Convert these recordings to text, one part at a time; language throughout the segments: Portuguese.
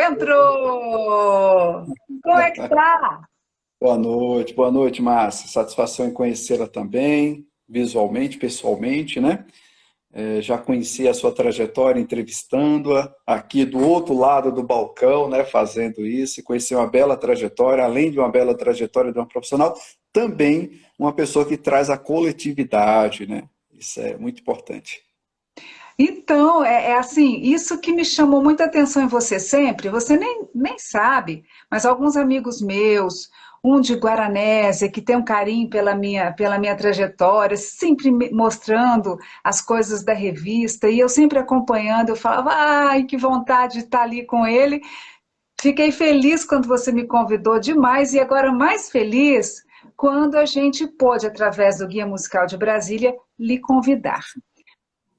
Entrou! Como é que tá? Boa noite, Márcia. Satisfação em conhecê-la também, visualmente, pessoalmente, né? Já conheci a sua trajetória entrevistando-a aqui do outro lado do balcão, né? Fazendo isso, e conheci uma bela trajetória, além de uma bela trajetória de uma profissional, também uma pessoa que traz a coletividade, né? Isso é muito importante. Então, é assim, isso que me chamou muita atenção em você sempre, você nem sabe, mas alguns amigos meus, um de Guaranésia, que tem um carinho pela minha trajetória, sempre mostrando as coisas da revista, e eu sempre acompanhando, eu falava, ai, que vontade de estar ali com ele. Fiquei feliz quando você me convidou demais, e agora mais feliz quando a gente pôde, através do Guia Musical de Brasília, lhe convidar.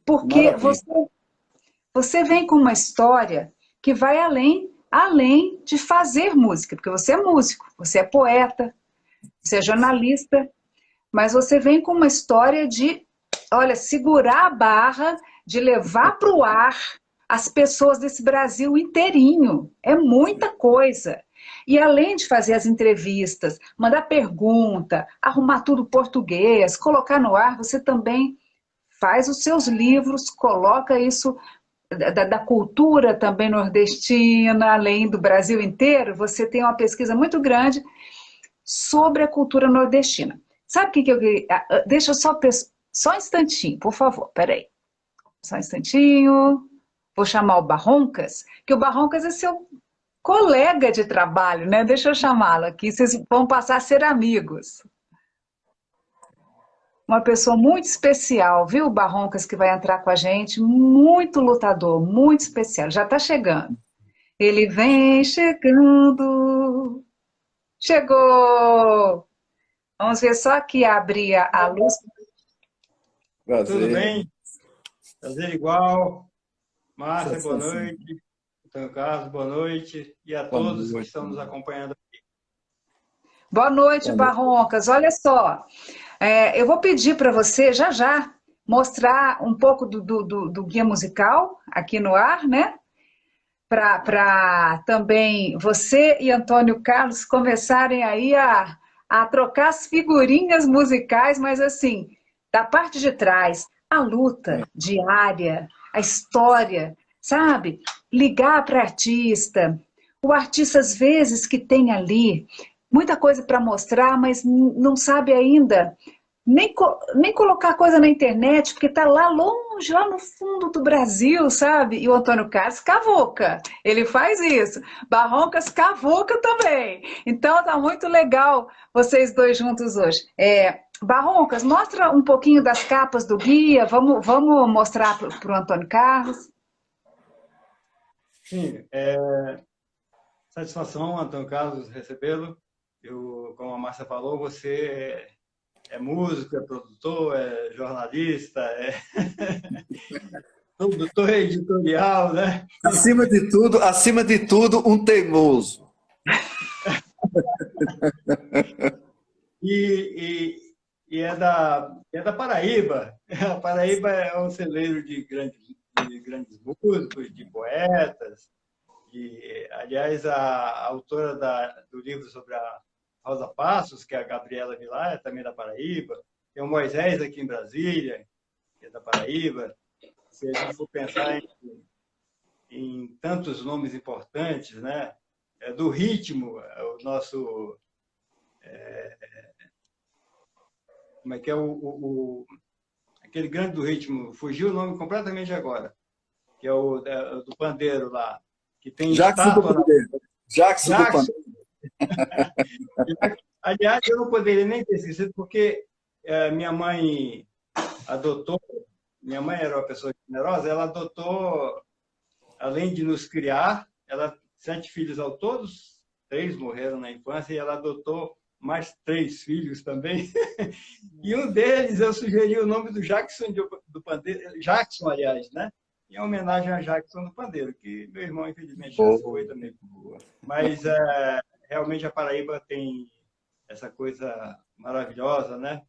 Porque Maravilha. você vem com uma história que vai além de fazer música, porque você é músico, você é poeta, você é jornalista, mas você vem com uma história de, olha, segurar a barra, de levar para o ar as pessoas desse Brasil inteirinho. É muita coisa. E além de fazer as entrevistas, mandar pergunta, arrumar tudo português, colocar no ar, você também faz os seus livros, coloca isso da cultura também nordestina, além do Brasil inteiro, você tem uma pesquisa muito grande sobre a cultura nordestina. Sabe o que eu queria? Deixa eu só um instantinho, por favor, peraí. Só um instantinho. Vou chamar o Barroncas, que o Barroncas é seu colega de trabalho, né? Deixa eu chamá-lo aqui, vocês vão passar a ser amigos. Uma pessoa muito especial, viu, Barroncas, que vai entrar com a gente, muito lutador, muito especial, já está chegando. Ele vem chegando, chegou! Vamos ver só que abrir a luz. Tudo Prazer. bem? Prazer igual. Márcia, boa Satisfação. noite. Antônio Carlos, boa noite. E a Boa todos que noite. estão nos acompanhando. Boa noite, Boa noite. Barroncas. Olha só, eu vou pedir para você já já mostrar um pouco do guia musical aqui no ar, né? Para também você e Antônio Carlos começarem aí a trocar as figurinhas musicais, mas assim, da parte de trás, a luta diária, a história, sabe? Ligar para o artista às vezes que tem ali muita coisa para mostrar, mas não sabe ainda nem colocar coisa na internet, porque está lá longe, lá no fundo do Brasil, sabe? E o Antônio Carlos cavuca, ele faz isso. Barroncas cavuca também. Então tá muito legal vocês dois juntos hoje. Barroncas, mostra um pouquinho das capas do guia, vamos mostrar para o Antônio Carlos. Sim, satisfação, Antônio Carlos, recebê-lo. Como a Márcia falou, você é músico, é produtor, é jornalista, é produtor editorial, né? Acima de tudo, um teimoso. E é da Paraíba. A Paraíba é um celeiro de grandes músicos, de poetas. Aliás, a autora do livro sobre a Rosa Passos, que é a Gabriela Vilar, é também da Paraíba. Tem o Moisés aqui em Brasília, que é da Paraíba. Se a gente for pensar em tantos nomes importantes, né? Do ritmo, o nosso... Como é que é aquele grande do ritmo? Fugiu o nome completamente agora, que é o do pandeiro lá, que tem Jackson do estátua na... Pandeiro. Jackson do Jackson. Pandeiro. Aliás, eu não poderia nem ter esquecido, porque minha mãe adotou, minha mãe era uma pessoa generosa, ela adotou, além de nos criar, ela 7 filhos ao todos, 3 morreram na infância, e ela adotou mais 3 filhos também. E um deles eu sugeri o nome do Jackson do Pandeiro, Jackson, aliás, né? Em homenagem a Jackson do Pandeiro, que meu irmão, infelizmente, já se foi também. Mas realmente a Paraíba tem essa coisa maravilhosa, né?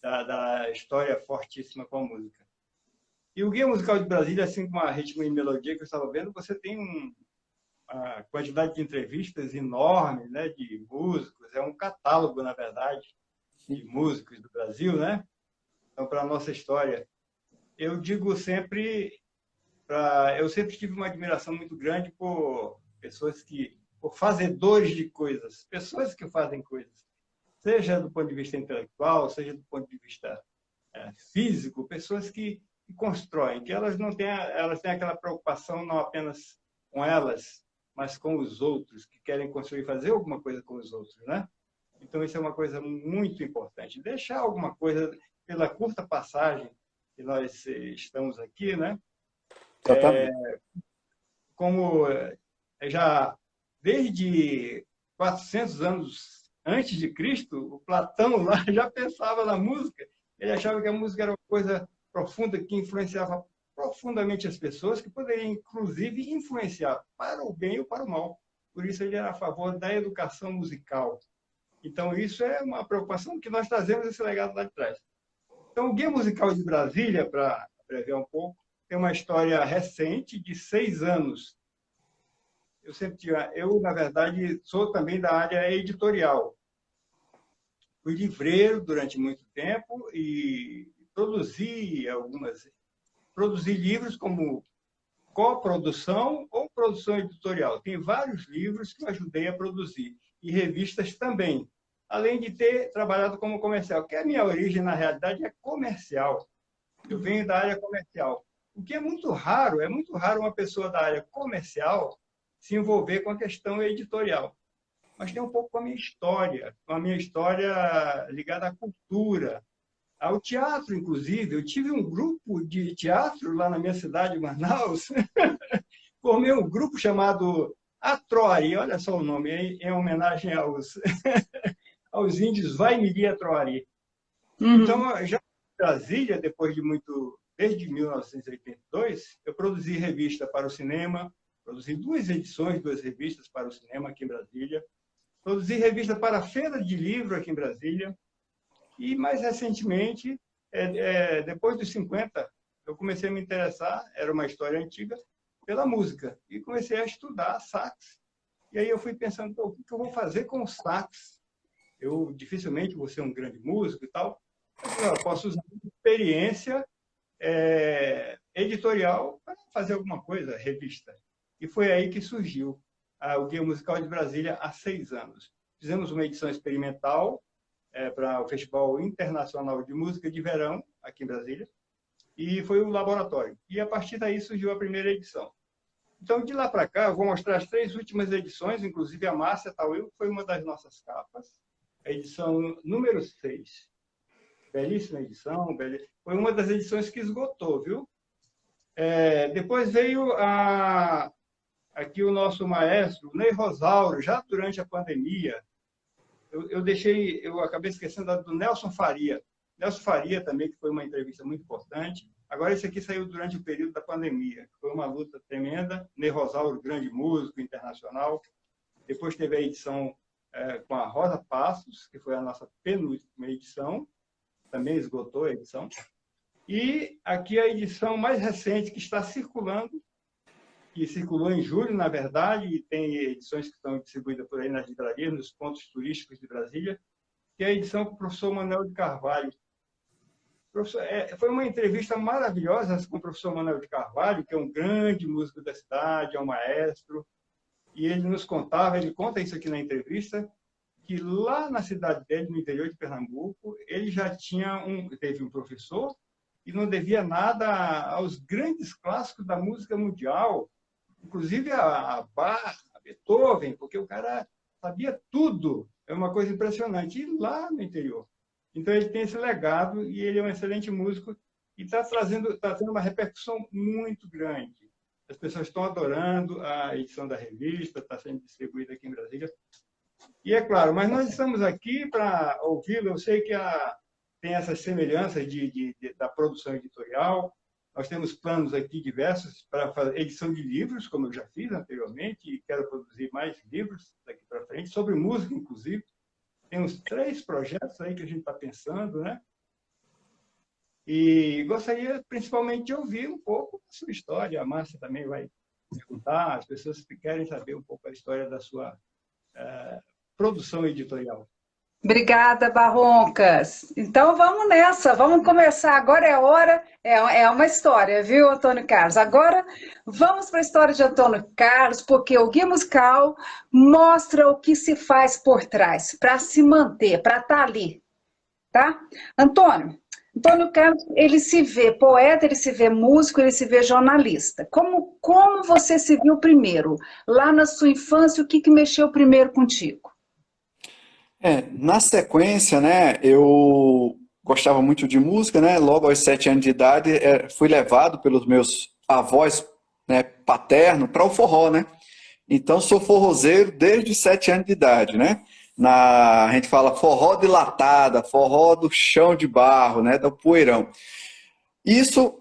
Da história fortíssima com a música. E o Guia Musical de Brasília, assim como a Ritmo e Melodia que eu estava vendo, você tem uma quantidade de entrevistas enorme, né, de músicos, é um catálogo, na verdade, de músicos do Brasil, né? Então, para a nossa história, eu digo sempre, eu sempre tive uma admiração muito grande por pessoas por fazedores de coisas, pessoas que fazem coisas, seja do ponto de vista intelectual, seja do ponto de vista físico, pessoas que constroem, que elas não têm, elas têm aquela preocupação não apenas com elas, mas com os outros, que querem construir, fazer alguma coisa com os outros, né? Então, isso é uma coisa muito importante. Deixar alguma coisa, pela curta passagem que nós estamos aqui, né? Como já desde 400 anos antes de Cristo, o Platão lá já pensava na música. Ele achava que a música era uma coisa profunda que influenciava profundamente as pessoas, que poderia, inclusive, influenciar para o bem ou para o mal. Por isso, ele era a favor da educação musical. Então, isso é uma preocupação que nós trazemos esse legado lá de trás. Então, o Guia Musical de Brasília, para abreviar um pouco, tem uma história recente de 6 anos. Eu, na verdade, sou também da área editorial. Fui livreiro durante muito tempo e produzi livros como coprodução ou produção editorial. Tem vários livros que eu ajudei a produzir e revistas também, além de ter trabalhado como comercial, que a minha origem, na realidade, é comercial. Eu venho da área comercial, o que é muito raro uma pessoa da área comercial se envolver com a questão editorial. Mas tem um pouco com a minha história ligada à cultura, ao teatro, inclusive. Eu tive um grupo de teatro lá na minha cidade, Manaus. Formei um grupo chamado Atroari, olha só o nome, em homenagem aos índios Vaimiri Atroari. Então, já em Brasília, desde 1982, eu produzi revista para o cinema, produzi 2 edições, 2 revistas para o cinema aqui em Brasília, produzi revista para a Feira de Livro aqui em Brasília, e mais recentemente, depois dos 50, eu comecei a me interessar, era uma história antiga, pela música, e comecei a estudar sax. E aí eu fui pensando, o que eu vou fazer com o sax? Eu dificilmente vou ser um grande músico e tal, mas eu posso usar uma experiência editorial para fazer alguma coisa, revista. E foi aí que surgiu o Guia Musical de Brasília há 6 anos. Fizemos uma edição experimental para o Festival Internacional de Música de Verão, aqui em Brasília, e foi um laboratório. E a partir daí surgiu a primeira edição. Então, de lá para cá, eu vou mostrar as 3 últimas edições, inclusive a Márcia Tauil, que foi uma das nossas capas, a edição número 6. Belíssima edição, foi uma das edições que esgotou, viu? Depois veio aqui o nosso maestro, Ney Rosauro, já durante a pandemia. Eu acabei esquecendo do Nelson Faria. Nelson Faria também, que foi uma entrevista muito importante. Agora, esse aqui saiu durante o período da pandemia. Foi uma luta tremenda. Ney Rosauro, grande músico internacional. Depois teve a edição com a Rosa Passos, que foi a nossa penúltima edição. Também esgotou a edição. E aqui a edição mais recente que está circulando, que circulou em julho, na verdade, e tem edições que estão distribuídas por aí nas livrarias, nos pontos turísticos de Brasília, que é a edição com o professor Manuel de Carvalho. Foi uma entrevista maravilhosa com o professor Manuel de Carvalho, que é um grande músico da cidade, é um maestro, e ele nos contava, ele conta isso aqui na entrevista, que lá na cidade dele, no interior de Pernambuco, ele já teve um professor e não devia nada aos grandes clássicos da música mundial, inclusive a Bach, a Beethoven, porque o cara sabia tudo. É uma coisa impressionante. E lá no interior. Então, ele tem esse legado e ele é um excelente músico e está tendo uma repercussão muito grande. As pessoas estão adorando a edição da revista, está sendo distribuída aqui em Brasília. E é claro, mas nós estamos aqui para ouvi-lo. Eu sei que tem essas semelhanças da produção editorial. Nós temos planos aqui diversos para fazer edição de livros, como eu já fiz anteriormente, e quero produzir mais livros daqui para frente, sobre música, inclusive. Temos 3 projetos aí que a gente está pensando, né? E gostaria principalmente de ouvir um pouco a sua história. A Márcia também vai perguntar, as pessoas que querem saber um pouco a história da sua produção editorial. Obrigada, Barroncas. Então vamos nessa, vamos começar. Agora é a hora, é uma história, viu, Antônio Carlos? Agora vamos para a história de Antônio Carlos, porque o Guia Musical mostra o que se faz por trás, para se manter, para estar ali, tá? Antônio Carlos, ele se vê poeta, ele se vê músico, ele se vê jornalista. Como você se viu primeiro? Lá na sua infância, o que mexeu primeiro contigo? Na sequência, né, eu gostava muito de música, né, logo aos 7 anos de idade, fui levado pelos meus avós, né, paterno para o forró, né, então sou forrozeiro desde 7 anos de idade, né, a gente fala forró de latada, forró do chão de barro, né, do poeirão. Isso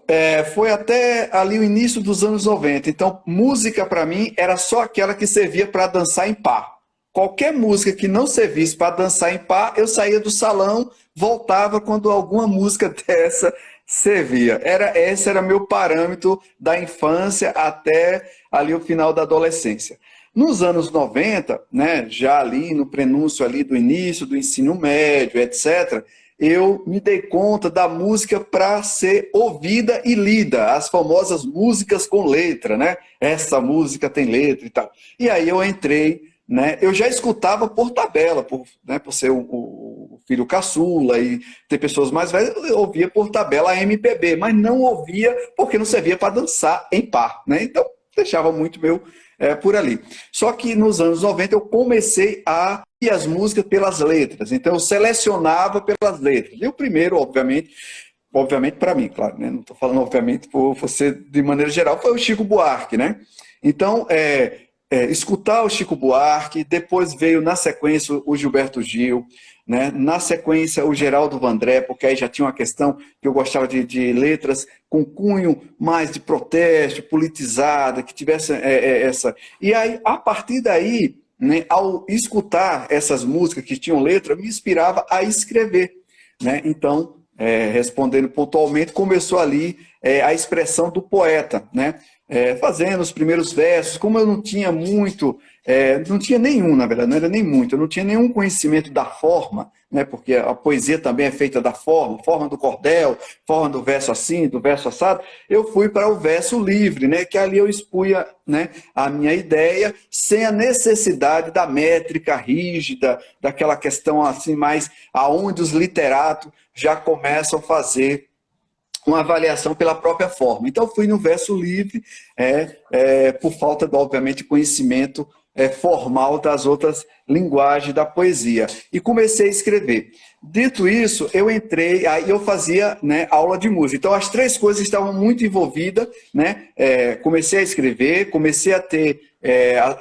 foi até ali o início dos anos 90, então música para mim era só aquela que servia para dançar em par. Qualquer música que não servisse para dançar em par, eu saía do salão, voltava quando alguma música dessa servia. Esse era meu parâmetro da infância até ali o final da adolescência. Nos anos 90, né, já ali no prenúncio ali do início do ensino médio, etc., eu me dei conta da música para ser ouvida e lida, as famosas músicas com letra, né? Essa música tem letra e tal. E aí eu entrei, né? Eu já escutava por tabela, por ser o filho caçula e ter pessoas mais velhas, eu ouvia por tabela a MPB, mas não ouvia porque não servia para dançar em par, né? Então deixava muito meu por ali. Só que nos anos 90 eu comecei a ir as músicas pelas letras, então eu selecionava pelas letras. E o primeiro, obviamente para mim, claro, né? Não estou falando obviamente por você de maneira geral, foi o Chico Buarque, né? Então, escutar o Chico Buarque, depois veio na sequência o Gilberto Gil, né? Na sequência o Geraldo Vandré, porque aí já tinha uma questão que eu gostava de letras com cunho mais de protesto, politizada, que tivesse essa... E aí, a partir daí, né, ao escutar essas músicas que tinham letra, me inspirava a escrever, né? Então, respondendo pontualmente, começou ali a expressão do poeta, né? Fazendo os primeiros versos, como eu não tinha muito, não tinha nenhum, na verdade, não era nem muito, eu não tinha nenhum conhecimento da forma, né, porque a poesia também é feita da forma do cordel, forma do verso assim, do verso assado, eu fui para o verso livre, né, que ali eu expunha, né, a minha ideia, sem a necessidade da métrica rígida, daquela questão assim mais, aonde os literatos já começam a fazer uma avaliação pela própria forma. Então, fui no verso livre, por falta, obviamente, conhecimento formal das outras linguagens da poesia. E comecei a escrever. Dito isso, eu entrei, aí eu fazia, né, aula de música. Então, as três coisas estavam muito envolvidas, né? Comecei a escrever, comecei a ter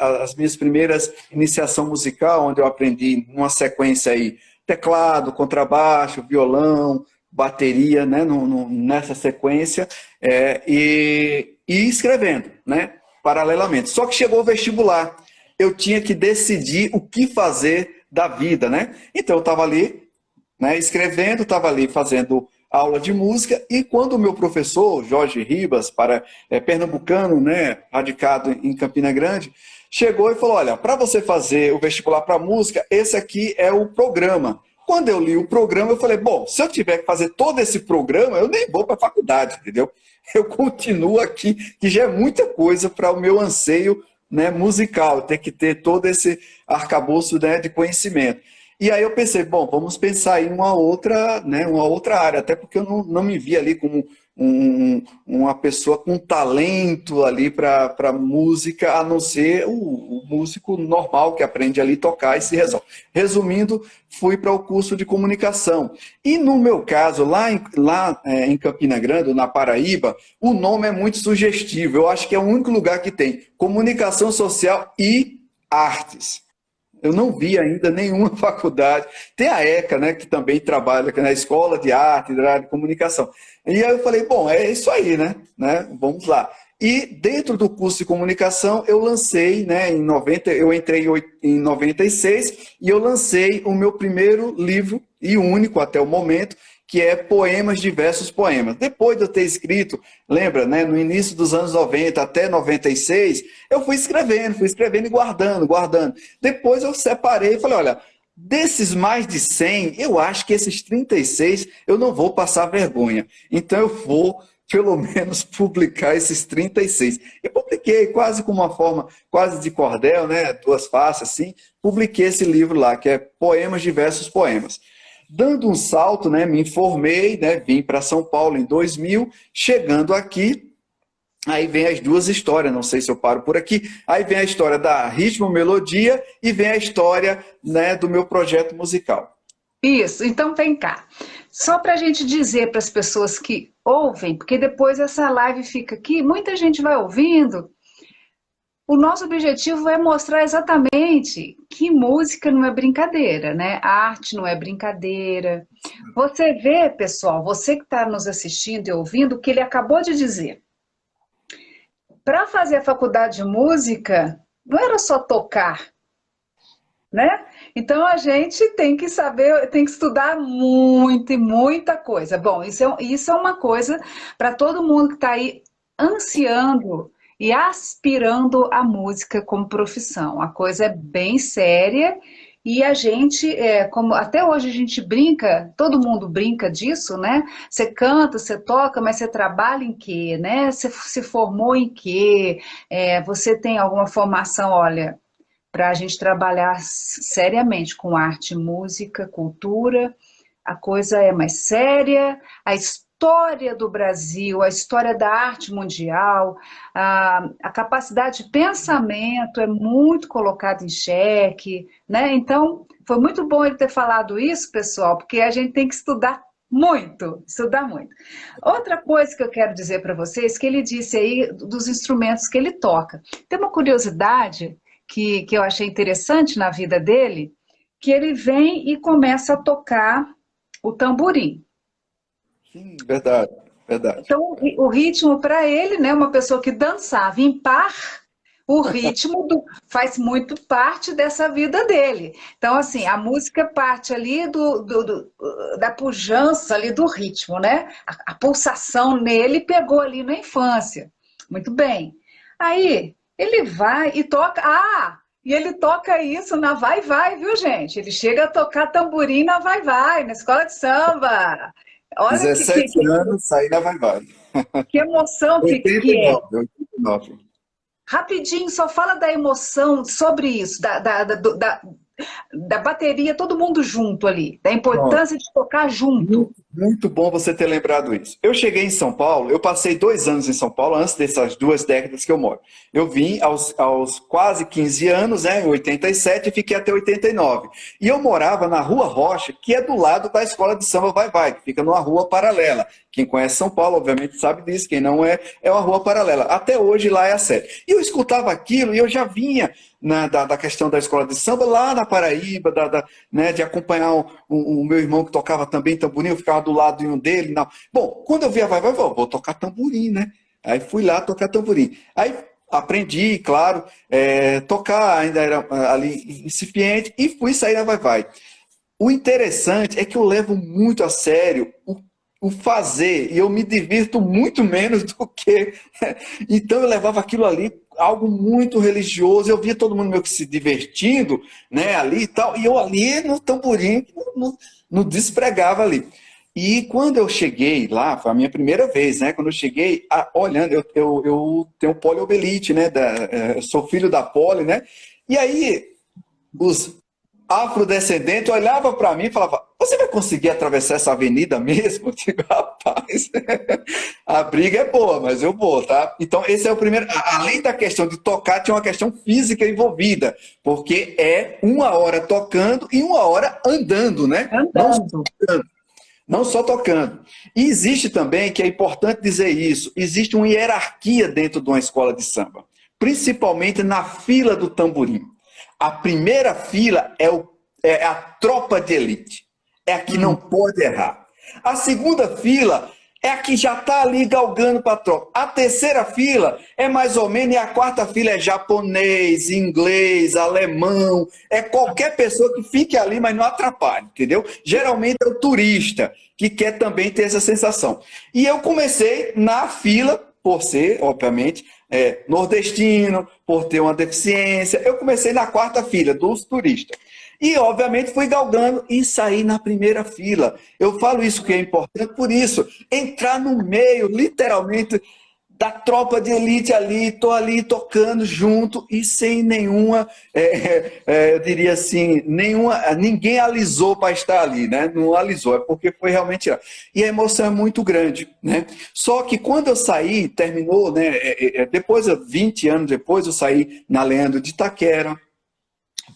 as minhas primeiras iniciação musical, onde eu aprendi uma sequência aí, teclado, contrabaixo, violão, bateria, né, nessa sequência, e escrevendo, né, paralelamente. Só que chegou o vestibular, eu tinha que decidir o que fazer da vida, né? Então eu estava ali, né, escrevendo, estava ali fazendo aula de música, e quando o meu professor, Jorge Ribas, pernambucano, né, radicado em Campina Grande, chegou e falou, olha, para você fazer o vestibular para música, esse aqui é o programa. Quando eu li o programa, eu falei, bom, se eu tiver que fazer todo esse programa, eu nem vou para a faculdade, entendeu? Eu continuo aqui, que já é muita coisa para o meu anseio, né, musical, ter que ter todo esse arcabouço, né, de conhecimento. E aí eu pensei, bom, vamos pensar em uma outra área, até porque eu não me via ali como uma pessoa com talento ali para música, a não ser o músico normal que aprende ali a tocar e se resolve. Resumindo, fui para o curso de comunicação. E no meu caso, lá em Campina Grande, na Paraíba, o nome é muito sugestivo. Eu acho que é o único lugar que tem comunicação social e artes. Eu não vi ainda nenhuma faculdade. Tem a ECA, né, que também trabalha na Escola de Arte, da área de comunicação. E aí eu falei, bom, é isso aí, né? Vamos lá. E dentro do curso de comunicação, eu lancei, né, eu entrei em 96, e eu lancei o meu primeiro livro, e único até o momento, que é Poemas Diversos Poemas. Depois de eu ter escrito, lembra, né, no início dos anos 90 até 96, eu fui escrevendo e guardando. Depois eu separei e falei, olha, desses mais de 100, eu acho que esses 36 eu não vou passar vergonha. Então eu vou, pelo menos, publicar esses 36. E publiquei quase com uma forma, quase de cordel, né, 2 faces assim, publiquei esse livro lá, que é Poemas Diversos Poemas. Dando um salto, né, me informei, né, vim para São Paulo em 2000, chegando aqui, aí vem as 2 histórias, não sei se eu paro por aqui, aí vem a história da Ritmo Melodia e vem a história, né, do meu projeto musical. Isso, então vem cá. Só para a gente dizer para as pessoas que ouvem, porque depois essa live fica aqui, muita gente vai ouvindo. O nosso objetivo é mostrar exatamente que música não é brincadeira, né? A arte não é brincadeira. Você vê, pessoal, você que está nos assistindo e ouvindo, o que ele acabou de dizer. Para fazer a faculdade de música, não era só tocar, né? Então a gente tem que saber, tem que estudar muito e muita coisa. Bom, isso é uma coisa para todo mundo que está aí ansiando e aspirando a música como profissão. A coisa é bem séria e a gente, como até hoje a gente brinca, todo mundo brinca disso, né? Você canta, você toca, mas você trabalha em quê, né? Você se formou em quê? Você tem alguma formação, olha, para a gente trabalhar seriamente com arte, música, cultura, a coisa é mais séria, a história do Brasil, a história da arte mundial, a capacidade de pensamento é muito colocada em xeque, né? Então, foi muito bom ele ter falado isso, pessoal, porque a gente tem que estudar muito. Outra coisa que eu quero dizer para vocês, que ele disse aí dos instrumentos que ele toca. Tem uma curiosidade que eu achei interessante na vida dele, que ele vem e começa a tocar o tamborim. Sim, verdade. Então, o ritmo para ele, né, uma pessoa que dançava em par, o ritmo faz muito parte dessa vida dele. Então, assim, a música parte ali da pujança ali do ritmo, né? A pulsação nele pegou ali na infância. Muito bem. Aí, ele vai e toca... E ele toca isso na Vai-Vai, viu, gente? Ele chega a tocar tamborim na Vai-Vai, na escola de samba. Olha 17 anos, saí da Vai-Vai. que emoção que é. 89. Rapidinho, só fala da emoção sobre isso, da bateria, todo mundo junto ali, da importância de tocar junto. Muito bom você ter lembrado isso. Eu cheguei em São Paulo, eu passei 2 anos em São Paulo, antes dessas 2 décadas que eu moro. Eu vim aos quase 15 anos, né, em 87, e fiquei até 89. E eu morava na Rua Rocha, que é do lado da escola de samba Vai-Vai, que fica numa rua paralela. Quem conhece São Paulo, obviamente, sabe disso. Quem não é uma rua paralela. Até hoje lá é a sede. E eu escutava aquilo e eu já vinha da questão da escola de samba lá na Paraíba, né, de acompanhar o meu irmão que tocava também tamborim, eu ficava do lado de um dele. Não. Bom, quando eu via Vai-Vai, vou tocar tamborim, né? Aí fui lá tocar tamborim. Aí aprendi, claro, tocar, ainda era ali incipiente, e fui sair da Vai-Vai. O interessante é que eu levo muito a sério o fazer, e eu me divirto muito menos do que... Então eu levava aquilo ali, algo muito religioso, eu via todo mundo meio que se divertindo, né, ali e tal, e eu ali no tamborim, no despregava ali. E quando eu cheguei lá, foi a minha primeira vez, né, quando eu cheguei, olhando, eu tenho poliomielite, né, eu sou filho da poli, né, e aí os afrodescendentes olhava para mim e falava: você vai conseguir atravessar essa avenida mesmo? Eu digo: rapaz, a briga é boa, mas eu vou, tá? Então esse é o primeiro. Além da questão de tocar, tinha uma questão física envolvida, porque é 1 hora tocando e 1 hora andando, né? Não só tocando. E existe também, que é importante dizer isso, existe uma hierarquia dentro de uma escola de samba, principalmente na fila do tamborim. A primeira fila é a tropa de elite. É a que não pode errar. A segunda fila é a que já está ali galgando para a tropa. A terceira fila é mais ou menos, e a quarta fila é japonês, inglês, alemão, é qualquer pessoa que fique ali, mas não atrapalhe, entendeu? Geralmente é o turista que quer também ter essa sensação. E eu comecei na fila, por ser, obviamente, nordestino, por ter uma deficiência, eu comecei na quarta fila dos turistas. E, obviamente, fui galgando e saí na primeira fila. Eu falo isso que é importante por isso. Entrar no meio, literalmente, da tropa de elite ali, estou ali tocando junto e sem nenhuma, eu diria assim, ninguém alisou para estar ali, né? Não alisou, é porque foi realmente... E a emoção é muito grande, né? Só que quando eu saí, terminou, né? Depois, 20 anos depois, eu saí na Leandro de Itaquera,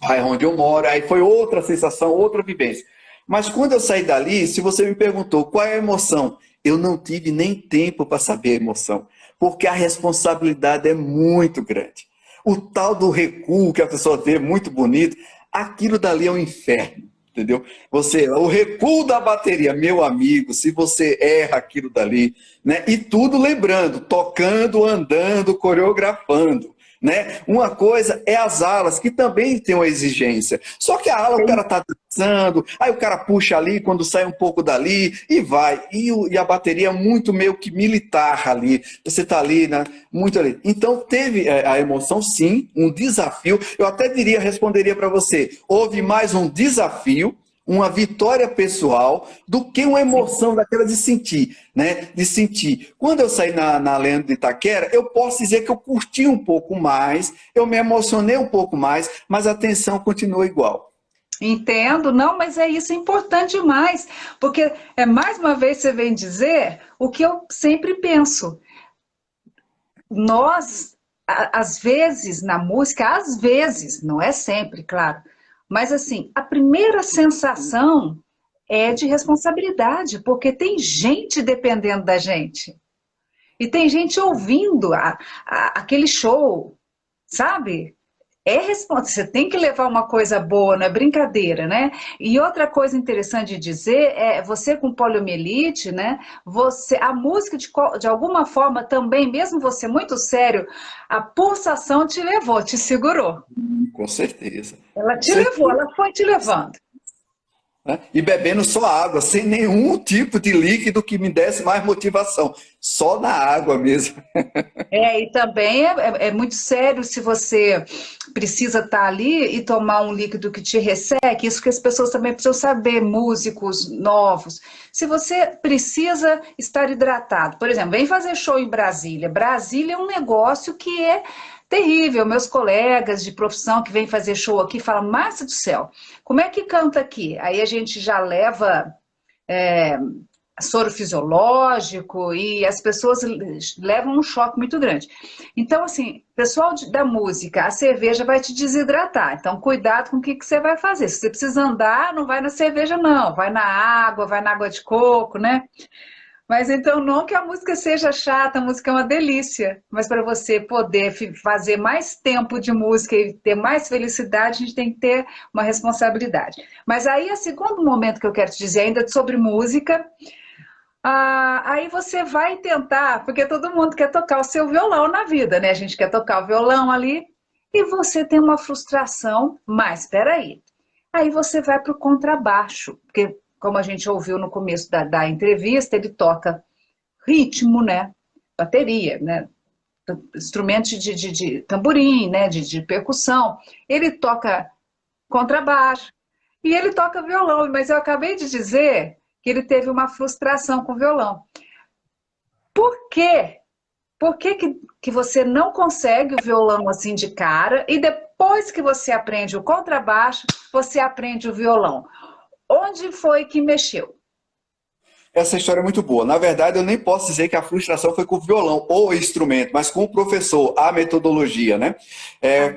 bairro onde eu moro, aí foi outra sensação, outra vivência. Mas quando eu saí dali, se você me perguntou qual é a emoção, eu não tive nem tempo para saber a emoção, porque a responsabilidade é muito grande. O tal do recuo que a pessoa vê, muito bonito, aquilo dali é um inferno, entendeu? O recuo da bateria, meu amigo, se você erra aquilo dali, né? E tudo lembrando, tocando, andando, coreografando. Né? Uma coisa é as alas, que também tem uma exigência. Só que a ala, o cara está dançando, aí o cara puxa ali, quando sai um pouco dali, e vai. E a bateria é muito meio que militar ali. Você está ali, né? Muito ali. Então teve a emoção, sim, um desafio. Eu até responderia para você, houve mais um desafio, uma vitória pessoal, do que uma emoção daquela de sentir, né? De sentir. Quando eu saí na Leandro de Itaquera, eu posso dizer que eu curti um pouco mais, eu me emocionei um pouco mais, mas a tensão continua igual. Entendo, não, mas isso é importante demais, porque mais uma vez você vem dizer o que eu sempre penso. Nós, às vezes, na música, às vezes, não é sempre, claro, mas assim, a primeira sensação é de responsabilidade, porque tem gente dependendo da gente. E tem gente ouvindo aquele show, sabe? Você tem que levar uma coisa boa, não é brincadeira, né? E outra coisa interessante de dizer é, você com poliomielite, né? A música de alguma forma também, mesmo você muito sério, a pulsação te levou, te segurou. Com certeza. Ela te levou, ela foi te levando. E bebendo só água, sem nenhum tipo de líquido que me desse mais motivação. Só na água mesmo. E também é muito sério se você precisa estar ali e tomar um líquido que te resseque. Isso que as pessoas também precisam saber, músicos novos. Se você precisa estar hidratado, por exemplo, vem fazer show em Brasília. Brasília é um negócio que é terrível. Meus colegas de profissão que vêm fazer show aqui falam, Márcia do céu, como é que canta aqui? Aí a gente já leva soro fisiológico e as pessoas levam um choque muito grande. Então, assim, pessoal da música, a cerveja vai te desidratar. Então, cuidado com o que você vai fazer. Se você precisa andar, não vai na cerveja, não. Vai na água de coco, né? Mas então, não que a música seja chata, a música é uma delícia. Mas para você poder fazer mais tempo de música e ter mais felicidade, a gente tem que ter uma responsabilidade. Mas aí, o segundo momento que eu quero te dizer ainda sobre música, aí você vai tentar, porque todo mundo quer tocar o seu violão na vida, né? A gente quer tocar o violão ali, e você tem uma frustração, mas espera aí. Aí você vai para o contrabaixo, porque como a gente ouviu no começo da entrevista, ele toca ritmo, né? Bateria, né? Instrumentos de tamborim, né? De percussão. Ele toca contrabaixo e ele toca violão, mas eu acabei de dizer que ele teve uma frustração com o violão. Por quê? Por que você não consegue o violão assim de cara e depois que você aprende o contrabaixo, você aprende o violão? Onde foi que mexeu? Essa história é muito boa. Na verdade, eu nem posso dizer que a frustração foi com o violão ou o instrumento, mas com o professor, a metodologia, né?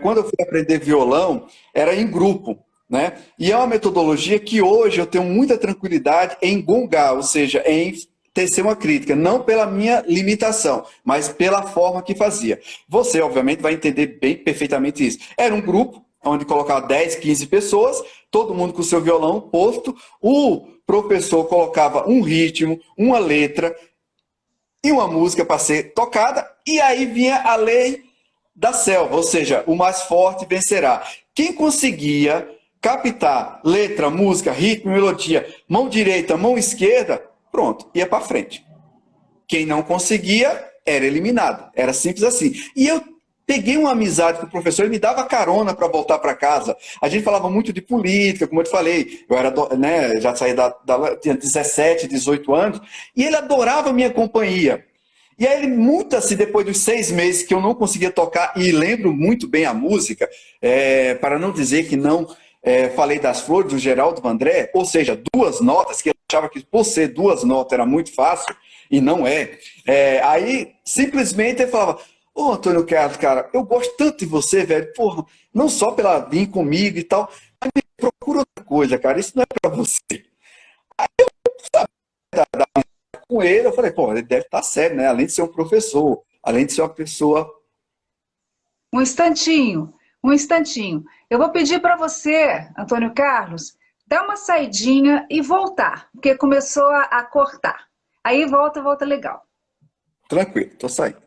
Quando eu fui aprender violão, era em grupo, né? E é uma metodologia que hoje eu tenho muita tranquilidade em gongar, ou seja, em tecer uma crítica, não pela minha limitação, mas pela forma que fazia. Você, obviamente, vai entender bem perfeitamente isso. Era um grupo onde colocava 10, 15 pessoas, todo mundo com o seu violão posto, o professor colocava um ritmo, uma letra, e uma música para ser tocada, e aí vinha a lei da selva, ou seja, o mais forte vencerá. Quem conseguia captar letra, música, ritmo, melodia, mão direita, mão esquerda, pronto, ia para frente. Quem não conseguia era eliminado, era simples assim. E eu peguei uma amizade com o professor, ele me dava carona para voltar para casa. A gente falava muito de política, como eu te falei, eu era, né, já saí tinha 17, 18 anos, e ele adorava a minha companhia. E aí ele, muito assim, depois dos 6 meses que eu não conseguia tocar, e lembro muito bem a música, para não dizer que não falei das flores do Geraldo Vandré, ou seja, 2 notas, que eu achava que por ser 2 notas era muito fácil, e não é. Aí, simplesmente, ele falava, ô Antônio Carlos, cara, eu gosto tanto de você, velho, porra, não só pela vir comigo e tal, mas procura outra coisa, cara, isso não é para você. Aí eu sabia com ele, eu falei, pô, ele deve estar sério, né? Além de ser um professor, além de ser uma pessoa... Um instantinho, um instantinho. Eu vou pedir para você, Antônio Carlos, dar uma saidinha e voltar, porque começou a cortar. Aí volta legal. Tranquilo, tô saindo.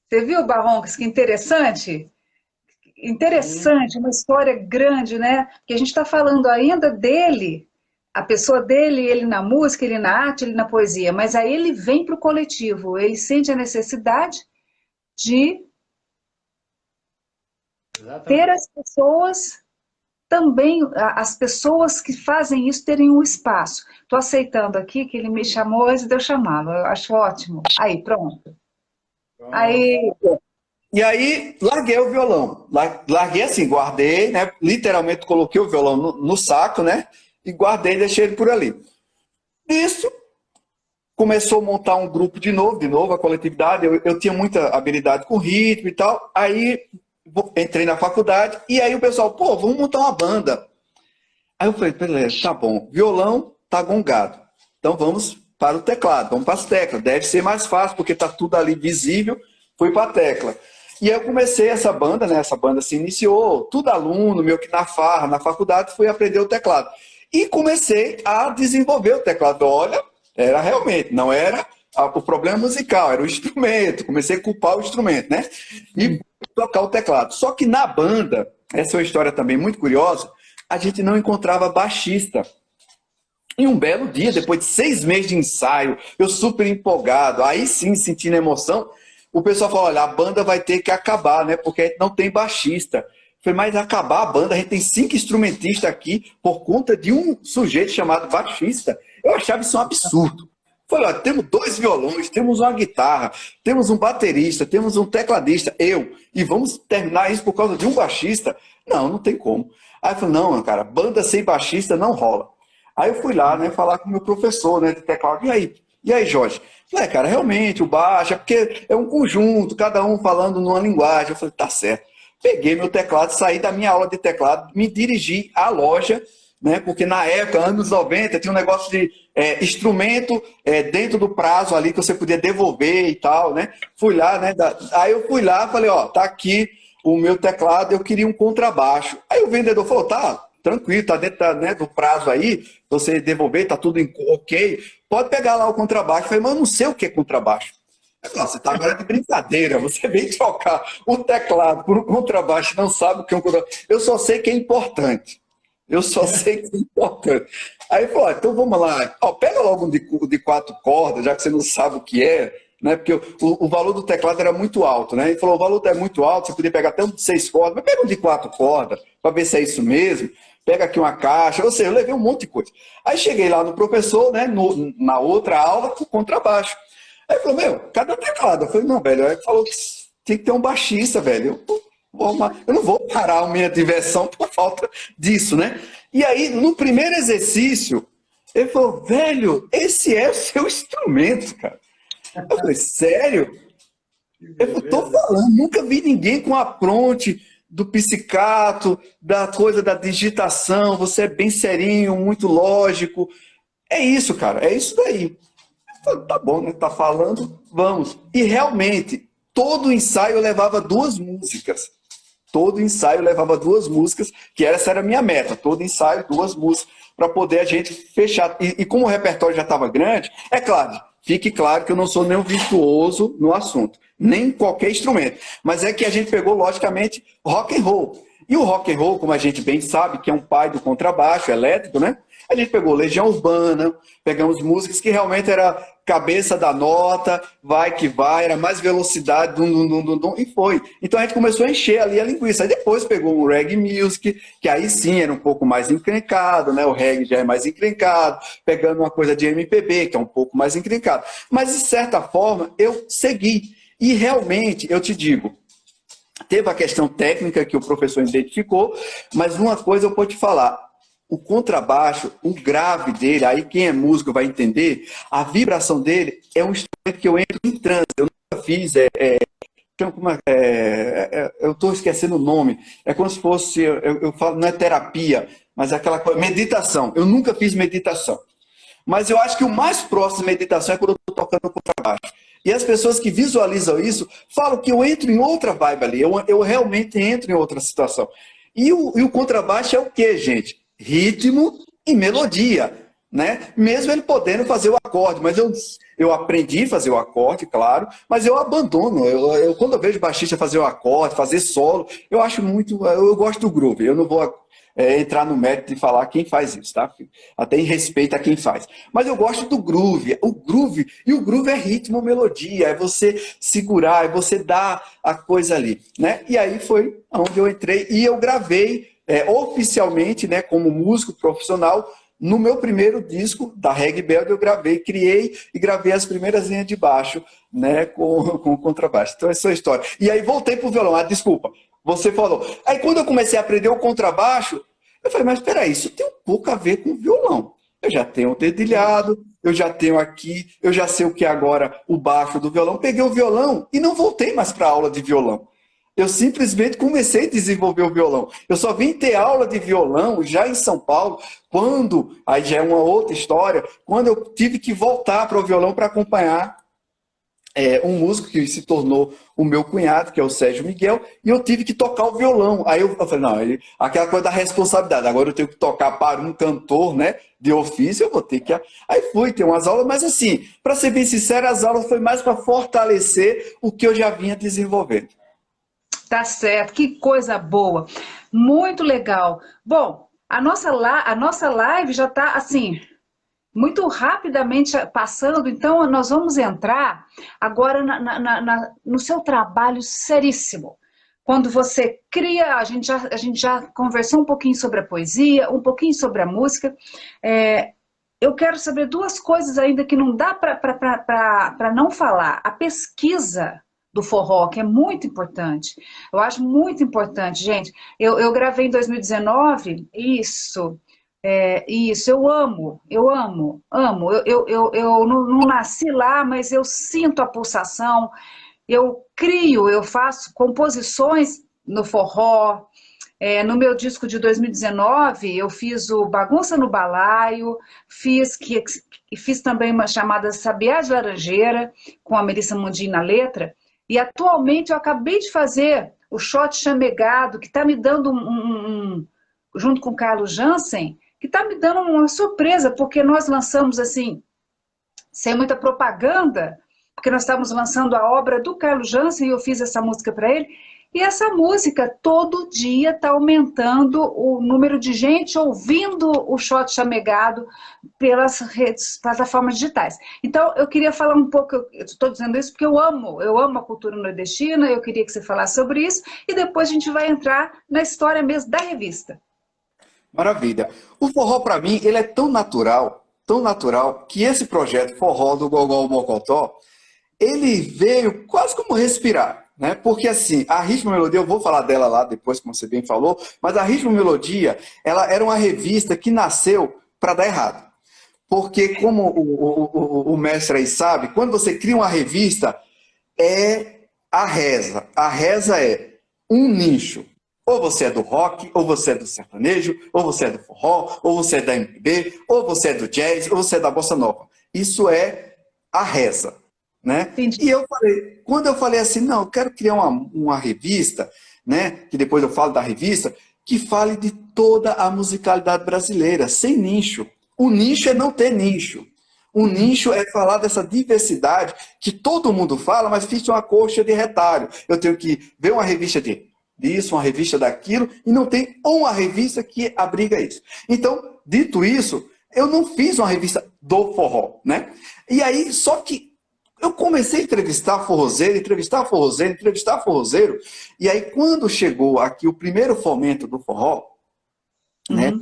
Você viu, Barroncos, que interessante? Interessante, uma história grande, né? Que a gente está falando ainda dele, a pessoa dele, ele na música, ele na arte, ele na poesia, mas aí ele vem para o coletivo, ele sente a necessidade de ter as pessoas também, as pessoas que fazem isso terem um espaço. Estou aceitando aqui que ele me chamou antes de eu chamá-lo, eu acho ótimo. Aí, pronto. Aí... E aí, larguei o violão. Larguei assim, guardei, né? Literalmente coloquei o violão no saco, né? E guardei e deixei ele por ali. Isso, começou a montar um grupo de novo a coletividade. Eu tinha muita habilidade com ritmo e tal. Aí, entrei na faculdade e aí o pessoal, pô, vamos montar uma banda. Aí eu falei, beleza, tá bom. Violão tá gongado. Então vamos para o teclado, vamos para as teclas. Deve ser mais fácil, porque tá tudo ali visível. Fui para a tecla. E aí eu comecei essa banda, né? Essa banda se iniciou, tudo aluno, meu que na farra, na faculdade, fui aprender o teclado. E comecei a desenvolver o teclado. Olha, era realmente, não era o problema musical, era o instrumento. Comecei a culpar o instrumento, né? E tocar o teclado. Só que na banda, essa é uma história também muito curiosa, a gente não encontrava baixista. E um belo dia, depois de 6 meses de ensaio, eu super empolgado, aí sim, sentindo emoção, o pessoal falou, olha, a banda vai ter que acabar, né? Porque a gente não tem baixista. Eu falei, mas acabar a banda, a gente tem 5 instrumentistas aqui por conta de um sujeito chamado baixista. Eu achava isso um absurdo. Eu falei, olha, temos 2 violões, temos uma guitarra, temos um baterista, temos um tecladista, e vamos terminar isso por causa de um baixista? Não, não tem como. Aí eu falei, não, cara, banda sem baixista não rola. Aí eu fui lá, né, falar com o meu professor, né, de teclado, e aí, Jorge? Falei, cara, realmente, o baixo, porque é um conjunto, cada um falando numa linguagem. Eu falei, tá certo. Peguei meu teclado, saí da minha aula de teclado, me dirigi à loja, né, porque na época, anos 90, tinha um negócio de instrumento dentro do prazo ali, que você podia devolver e tal, né. Fui lá, né, aí eu fui lá, falei, ó, tá aqui o meu teclado, eu queria um contrabaixo. Aí o vendedor falou, tá, tranquilo, tá dentro né, do prazo aí, você devolver, tá tudo ok, pode pegar lá o contrabaixo. Eu falei, mas eu não sei o que é contrabaixo. Eu falei, você tá agora de brincadeira, você vem trocar o teclado por um contrabaixo, não sabe o que é um contrabaixo. Eu só sei que é importante. Eu só sei que é importante. Aí ele falou, então vamos lá, ó, pega logo um de 4 cordas, já que você não sabe o que é, né? Porque o valor do teclado era muito alto, né? Ele falou, o valor é muito alto, você podia pegar até um de 6 cordas, mas pega um de 4 cordas, para ver se é isso mesmo. Pega aqui uma caixa, ou seja, eu levei um monte de coisa. Aí cheguei lá no professor, né, na outra aula, com contrabaixo. Aí ele falou, meu, cadê o teclado? Eu falei, não, velho, ele falou que tem que ter um baixista, velho. Eu não vou parar a minha diversão por falta disso, né? E aí, no primeiro exercício, ele falou, velho, esse é o seu instrumento, cara. Eu falei, sério? Eu tô falando, nunca vi ninguém com a pronte do psicato, da coisa da digitação, você é bem serinho, muito lógico. É isso, cara, é isso daí. Tá bom, né? Tá falando, vamos. E realmente, todo o ensaio eu levava 2 músicas. todo ensaio levava 2 músicas, que essa era a minha meta, todo ensaio, 2 músicas, para poder a gente fechar. E como o repertório já estava grande, é claro, fique claro que eu não sou nenhum virtuoso no assunto, nem qualquer instrumento, mas é que a gente pegou, logicamente, rock and roll. E o rock and roll, como a gente bem sabe, que é um pai do contrabaixo elétrico, né? A gente pegou Legião Urbana, pegamos músicas que realmente era cabeça da nota, vai que vai, era mais velocidade, dum, dum, dum, dum, dum, e foi. Então a gente começou a encher ali a linguiça. Aí depois pegou um reggae music, que aí sim era um pouco mais encrencado, né? O reggae já é mais encrencado, pegando uma coisa de MPB, que é um pouco mais encrencado. Mas, de certa forma, eu segui. E realmente, eu te digo, teve a questão técnica que o professor identificou, mas uma coisa eu vou te falar. O contrabaixo, o grave dele, aí quem é músico vai entender, a vibração dele é um instrumento que eu entro em transe. Eu nunca fiz, eu estou esquecendo o nome, é como se fosse, eu falo, não é terapia, mas é aquela coisa, meditação. Eu nunca fiz meditação. Mas eu acho que o mais próximo de meditação é quando eu estou tocando contrabaixo. E as pessoas que visualizam isso falam que eu entro em outra vibe ali, eu realmente entro em outra situação. E o contrabaixo é o quê, gente? Ritmo e melodia, né? Mesmo ele podendo fazer o acorde, mas eu aprendi a fazer o acorde, claro, mas eu abandono. Quando eu vejo baixista fazer o acorde, fazer solo, eu acho muito, eu gosto do groove. Eu não vou entrar no mérito de falar quem faz isso, tá? Até em respeito a quem faz. Mas eu gosto do groove. O groove é ritmo, melodia, é você segurar, é você dar a coisa ali, né? E aí foi onde eu entrei e eu gravei oficialmente, né, como músico profissional, no meu primeiro disco da Reggae Band eu criei e gravei as primeiras linhas de baixo, né, com contrabaixo. Então essa é a história. E aí voltei pro violão. Ah, desculpa, você falou. Aí quando eu comecei a aprender o contrabaixo, eu falei, mas espera aí, isso tem um pouco a ver com o violão. Eu já tenho o dedilhado, eu já tenho aqui, eu já sei o que é agora o baixo do violão. Peguei o violão e não voltei mais para a aula de violão. Eu simplesmente comecei a desenvolver o violão. Eu só vim ter aula de violão já em São Paulo, quando, aí já é uma outra história, quando eu tive que voltar para o violão para acompanhar um músico que se tornou o meu cunhado, que é o Sérgio Miguel, e eu tive que tocar o violão. Aí eu falei, não, aquela coisa da responsabilidade, agora eu tenho que tocar para um cantor, né, de ofício, eu vou ter que... Aí fui ter umas aulas, mas assim, para ser bem sincero, as aulas foi mais para fortalecer o que eu já vinha desenvolvendo. Tá certo, que coisa boa, muito legal. Bom, a nossa live já está assim, muito rapidamente passando, então nós vamos entrar agora no seu trabalho seríssimo. Quando você cria, a gente já conversou um pouquinho sobre a poesia, um pouquinho sobre a música. Eu quero saber 2 coisas ainda que não dá para não falar. A pesquisa do forró, que é muito importante. Eu acho muito importante, gente. Eu gravei em 2019, isso, eu amo. Eu não nasci lá, mas eu sinto a pulsação, eu crio, eu faço composições no forró. No meu disco de 2019, eu fiz o Bagunça no Balaio, fiz também uma chamada Sabiá de Laranjeira, com a Melissa Mundin na letra. E atualmente eu acabei de fazer o Shot Chamegado, que está me dando junto com o Carlos Jansen, que está me dando uma surpresa, porque nós lançamos assim, sem muita propaganda, porque nós estávamos lançando a obra do Carlos Jansen e eu fiz essa música para ele. E essa música todo dia está aumentando o número de gente ouvindo o Shot Chamegado pelas plataformas digitais. Então, eu queria falar um pouco, eu estou dizendo isso porque eu amo a cultura nordestina, eu queria que você falasse sobre isso, e depois a gente vai entrar na história mesmo da revista. Maravilha. O forró, para mim, ele é tão natural, que esse projeto Forró do Gogó Mocotó, ele veio quase como respirar. Né? Porque assim, a Ritmo Melodia, eu vou falar dela lá depois, como você bem falou, mas a Ritmo Melodia, ela era uma revista que nasceu para dar errado. Porque como o mestre aí sabe, quando você cria uma revista, é a reza. A reza é um nicho. Ou você é do rock, ou você é do sertanejo, ou você é do forró, ou você é da MPB, ou você é do jazz, ou você é da bossa nova. Isso é a reza. Né? E quando eu falei assim, não, eu quero criar uma revista, né, que depois eu falo da revista, que fale de toda a musicalidade brasileira, sem nicho. O nicho é não ter nicho. O nicho é falar dessa diversidade que todo mundo fala, mas fica uma coxa de retalho. Eu tenho que ver uma revista disso, uma revista daquilo, e não tem uma revista que abriga isso. Então, dito isso, eu não fiz uma revista do forró, né? E aí, só que eu comecei a entrevistar forrozeiro, e aí quando chegou aqui o primeiro fomento do forró, né?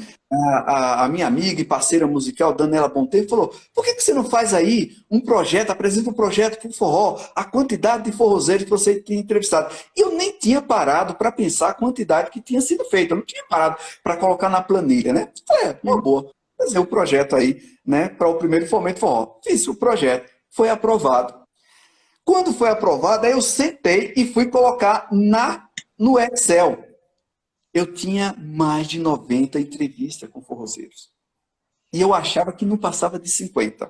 A minha amiga e parceira musical, Daniela Bontempo, falou, por que você não faz aí um projeto, apresenta um projeto para o forró, a quantidade de forrozeiros que você tinha entrevistado. E eu nem tinha parado para pensar a quantidade que tinha sido feita, eu não tinha parado para colocar na planilha, né? Uma boa, fazer o projeto aí, né, para o primeiro fomento forró. Fiz o projeto, foi aprovado. Quando foi aprovado, aí eu sentei e fui colocar no Excel. Eu tinha mais de 90 entrevistas com forrozeiros. E eu achava que não passava de 50.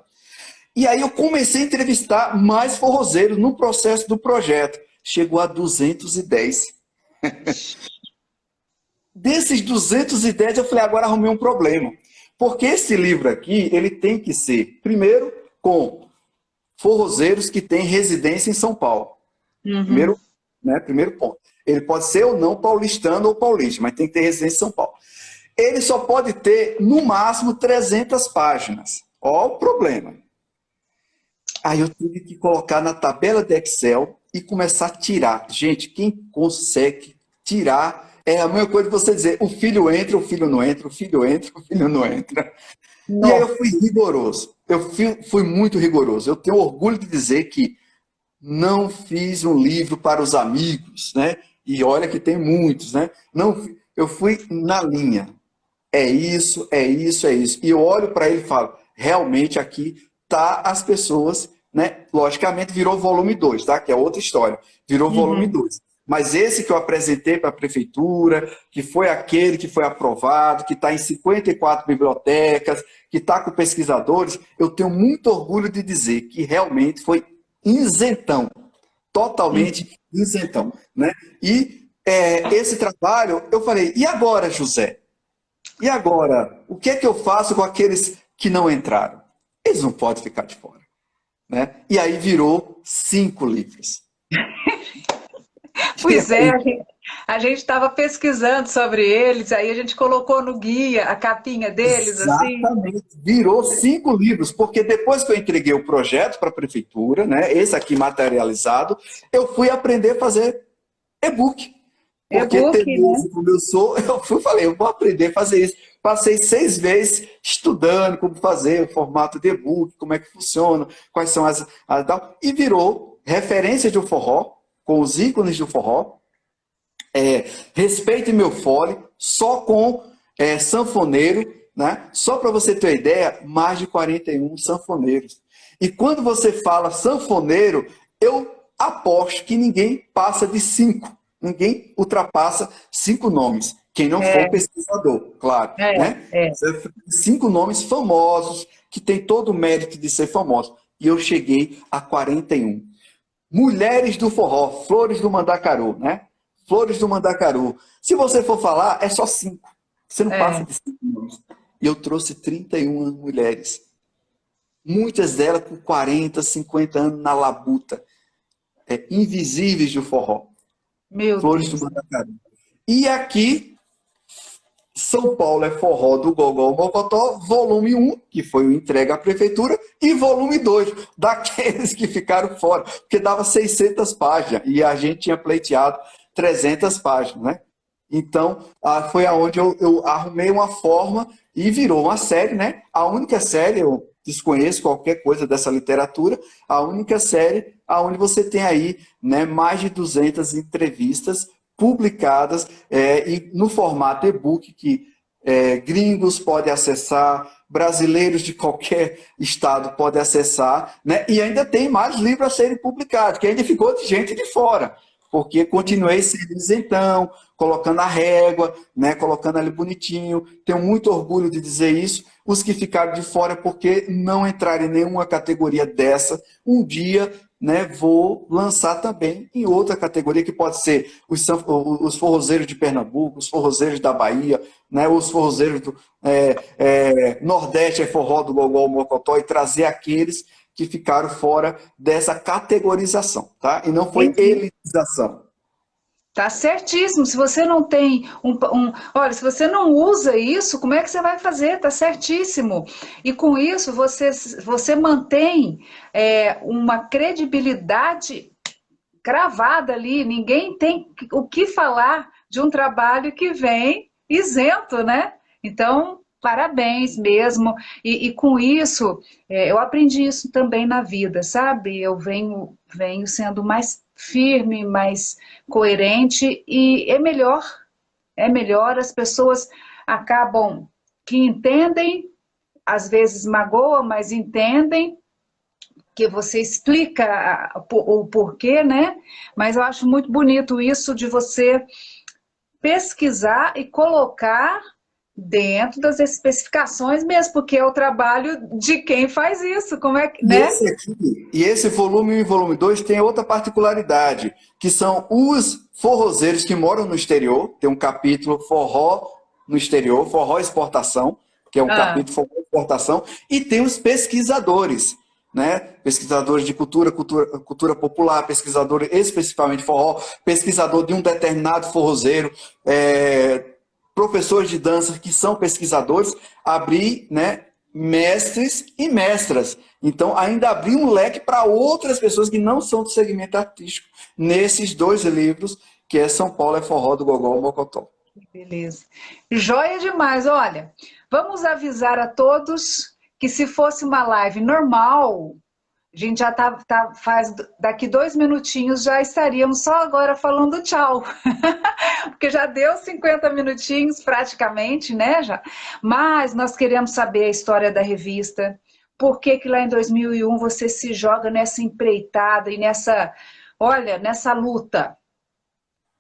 E aí eu comecei a entrevistar mais forrozeiros no processo do projeto. Chegou a 210. Desses 210, eu falei, agora arrumei um problema. Porque esse livro aqui, ele tem que ser, primeiro, com forrozeiros que têm residência em São Paulo. Primeiro ponto. Ele pode ser ou não paulistano ou paulista, mas tem que ter residência em São Paulo. Ele só pode ter, no máximo, 300 páginas. Ó o problema. Aí eu tive que colocar na tabela de Excel e começar a tirar. Gente, quem consegue tirar é a mesma coisa de você dizer, o filho entra, o filho não entra, o filho entra, o filho não entra. Nossa. E aí eu fui rigoroso. Eu fui muito rigoroso. Eu tenho orgulho de dizer que não fiz um livro para os amigos, né? E olha que tem muitos, né? Não, eu fui na linha. É isso, é isso, é isso. E eu olho para ele e falo, realmente aqui tá as pessoas, né? Logicamente virou volume 2, tá? Que é outra história. Virou volume 2. Mas esse que eu apresentei para a prefeitura, que foi aquele que foi aprovado, que está em 54 bibliotecas, que está com pesquisadores, eu tenho muito orgulho de dizer que realmente foi isentão. Totalmente isentão, né? E esse trabalho, eu falei, e agora, José? E agora? O que é que eu faço com aqueles que não entraram? Eles não podem ficar de fora, né? E aí virou 5 livros. Pois é, a gente estava pesquisando sobre eles, aí a gente colocou no guia a capinha deles. Exatamente, assim. Virou 5 livros, porque depois que eu entreguei o projeto para a prefeitura, né, esse aqui materializado, eu fui aprender a fazer e-book. Porque teimoso como eu sou, falei, eu vou aprender a fazer isso. Passei 6 meses estudando como fazer o formato de e-book, como é que funciona, quais são as tal, e virou referência de um forró, com os ícones do forró, Respeite Meu Fole, só com sanfoneiro, né? Só para você ter uma ideia, mais de 41 sanfoneiros. E quando você fala sanfoneiro, eu aposto que ninguém passa de 5. Ninguém ultrapassa 5 nomes. Quem não for pesquisador, claro. Né? 5 nomes famosos, que tem todo o mérito de ser famoso. E eu cheguei a 41. Mulheres do forró, Flores do Mandacaru, né? Flores do Mandacaru. Se você for falar, é só 5. Você não passa de 5 nomes. E eu trouxe 31 mulheres. Muitas delas com 40, 50 anos na labuta. Invisíveis do forró. Flores do Mandacaru. E aqui, São Paulo é forró do Gogó Mocotó, volume 1, que foi o entregue à prefeitura, e volume 2, daqueles que ficaram fora, porque dava 600 páginas, e a gente tinha pleiteado 300 páginas, né? Então, foi aonde eu arrumei uma forma e virou uma série, né? A única série, eu desconheço qualquer coisa dessa literatura, a única série onde você tem aí, né, mais de 200 entrevistas publicadas e no formato e-book que gringos podem acessar, brasileiros de qualquer estado podem acessar, né? E ainda tem mais livros a serem publicados, que ainda ficou de gente de fora, porque continuei sendo isentão, colocando a régua, né? Colocando ali bonitinho. Tenho muito orgulho de dizer isso. Os que ficaram de fora porque não entraram em nenhuma categoria dessa, um dia né, vou lançar também em outra categoria, que pode ser os forrozeiros de Pernambuco, os forrozeiros da Bahia, né, os forrozeiros do Nordeste, forró do Gogó Mocotó, e trazer aqueles que ficaram fora dessa categorização, tá? E não foi elitização. Tá certíssimo. Se você não tem olha, se você não usa isso, como é que você vai fazer? Tá certíssimo. E com isso você mantém uma credibilidade cravada ali. Ninguém tem o que falar de um trabalho que vem isento, né? Então, parabéns mesmo. E com isso, eu aprendi isso também na vida, sabe? Eu venho sendo mais firme, mais coerente e é melhor, as pessoas acabam que entendem, às vezes magoam, mas entendem que você explica o porquê, né? Mas eu acho muito bonito isso de você pesquisar e colocar dentro das especificações mesmo, porque é o trabalho de quem faz isso, como é que, né? Esse volume 1 e volume 2 tem outra particularidade, que são os forrozeiros que moram no exterior. Tem um capítulo forró no exterior, forró exportação, que é um capítulo forró exportação, e tem os pesquisadores, né? Pesquisadores de cultura popular, pesquisador especificamente de forró, pesquisador de um determinado forrozeiro, professores de dança que são pesquisadores, abrir, né, mestres e mestras. Então, ainda abrir um leque para outras pessoas que não são do segmento artístico, nesses 2 livros, que é São Paulo é Forró do Gogó Mocotó. Beleza. Joia demais. Olha, vamos avisar a todos que se fosse uma live normal, a gente já faz daqui 2 minutinhos, já estaríamos só agora falando tchau. Porque já deu 50 minutinhos praticamente, né? Já. Mas nós queremos saber a história da revista. Por que lá em 2001 você se joga nessa empreitada e nessa luta?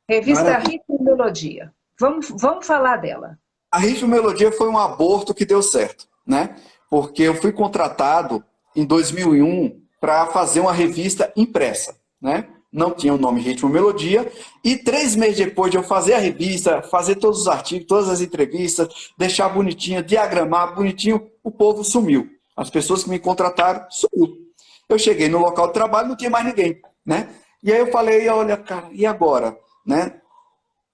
Revista Ritmo e Melodia. Vamos falar dela. A Ritmo e Melodia foi um aborto que deu certo, né? Porque eu fui contratado em 2001 para fazer uma revista impressa, né? Não tinha o nome Ritmo e Melodia, e 3 meses depois de eu fazer a revista, fazer todos os artigos, todas as entrevistas, deixar bonitinho, diagramar bonitinho, o povo sumiu. As pessoas que me contrataram, sumiu. Eu cheguei no local de trabalho, não tinha mais ninguém, né? E aí eu falei, olha, cara, e agora? Né?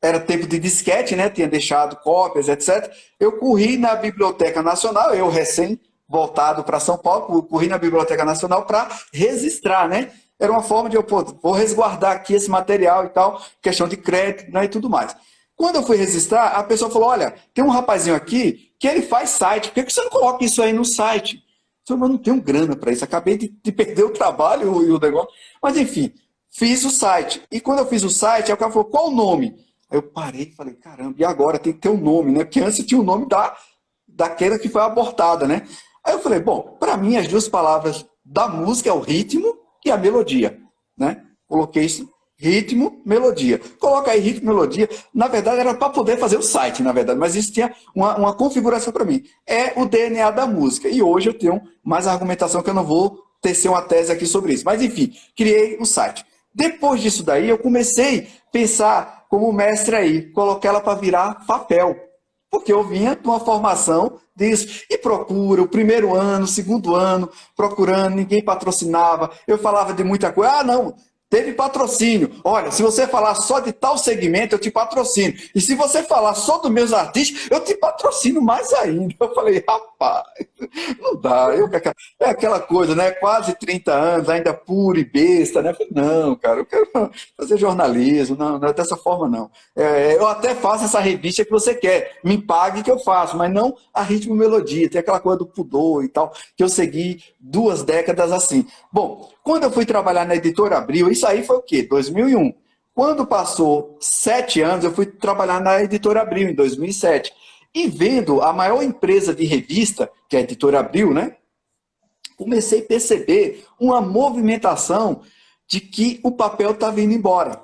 Era tempo de disquete, né? Tinha deixado cópias, etc. Eu corri na Biblioteca Nacional, eu recém voltado para São Paulo, corri na Biblioteca Nacional para registrar, né? Era uma forma de eu, vou resguardar aqui esse material e tal, questão de crédito, né, e tudo mais. Quando eu fui registrar, a pessoa falou, olha, tem um rapazinho aqui que ele faz site, por que você não coloca isso aí no site? Eu falei, mas não tenho grana para isso, acabei de perder o trabalho e o negócio. Mas enfim, fiz o site. E quando eu fiz o site, o cara falou, qual o nome? Aí eu parei e falei, caramba, e agora tem que ter um nome, né? Porque antes tinha o nome daquela que foi abortada, né? Aí eu falei, bom, para mim as 2 palavras da música é o ritmo e a melodia, né? Coloquei isso, ritmo, melodia. Coloca aí ritmo, melodia. Na verdade era para poder fazer o site, na verdade, mas isso tinha uma configuração para mim. É o DNA da música. E hoje eu tenho mais argumentação que eu não vou tecer uma tese aqui sobre isso. Mas enfim, criei o site. Depois disso daí, eu comecei a pensar como mestre aí, colocar ela para virar papel. Porque eu vinha de uma formação disso. E procura, o primeiro ano, o segundo ano, procurando, ninguém patrocinava. Eu falava de muita coisa. Ah, não, teve patrocínio. Olha, se você falar só de tal segmento, eu te patrocino. E se você falar só dos meus artistas, eu te patrocino mais ainda. Eu falei, rapaz, não dá. É aquela coisa, né? Quase 30 anos, ainda puro e besta, né? Não, cara, eu quero fazer jornalismo. Não, não é dessa forma, não. Eu até faço essa revista que você quer. Me pague que eu faço, mas não a ritmo e melodia. Tem aquela coisa do pudor e tal, que eu segui 2 décadas assim. Bom, quando eu fui trabalhar na Editora Abril, isso aí foi o quê? 2001. Quando passou 7 anos, eu fui trabalhar na Editora Abril, em 2007. E vendo a maior empresa de revista, que é a Editora Abril, né? Comecei a perceber uma movimentação de que o papel estava indo embora,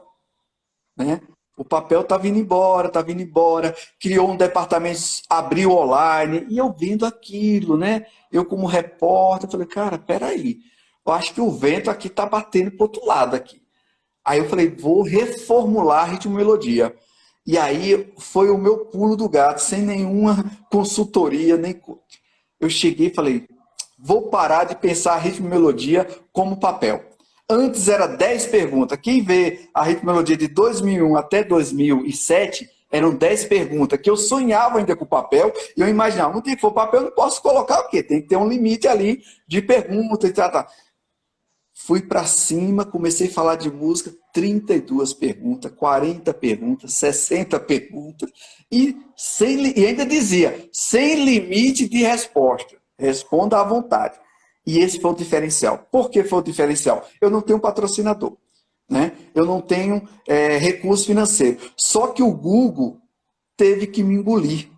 né? O papel estava indo embora, criou um departamento Abril Online, e eu vendo aquilo, né? Eu como repórter, falei, cara, peraí, eu acho que o vento aqui está batendo para o outro lado aqui. Aí eu falei, vou reformular ritmo e melodia. E aí foi o meu pulo do gato, sem nenhuma consultoria, nem... Eu cheguei e falei, vou parar de pensar ritmo e melodia como papel. Antes era 10 perguntas. Quem vê a ritmo e melodia de 2001 até 2007, eram 10 perguntas, que eu sonhava ainda com o papel, e eu imaginava, não tem que for papel, eu não posso colocar o quê? Tem que ter um limite ali de perguntas e tal. Fui para cima, comecei a falar de música, 32 perguntas, 40 perguntas, 60 perguntas, e ainda dizia, sem limite de resposta. Responda à vontade. E esse foi o diferencial. Por que foi o diferencial? Eu não tenho patrocinador, né? Eu não tenho recurso financeiro. Só que o Google teve que me engolir,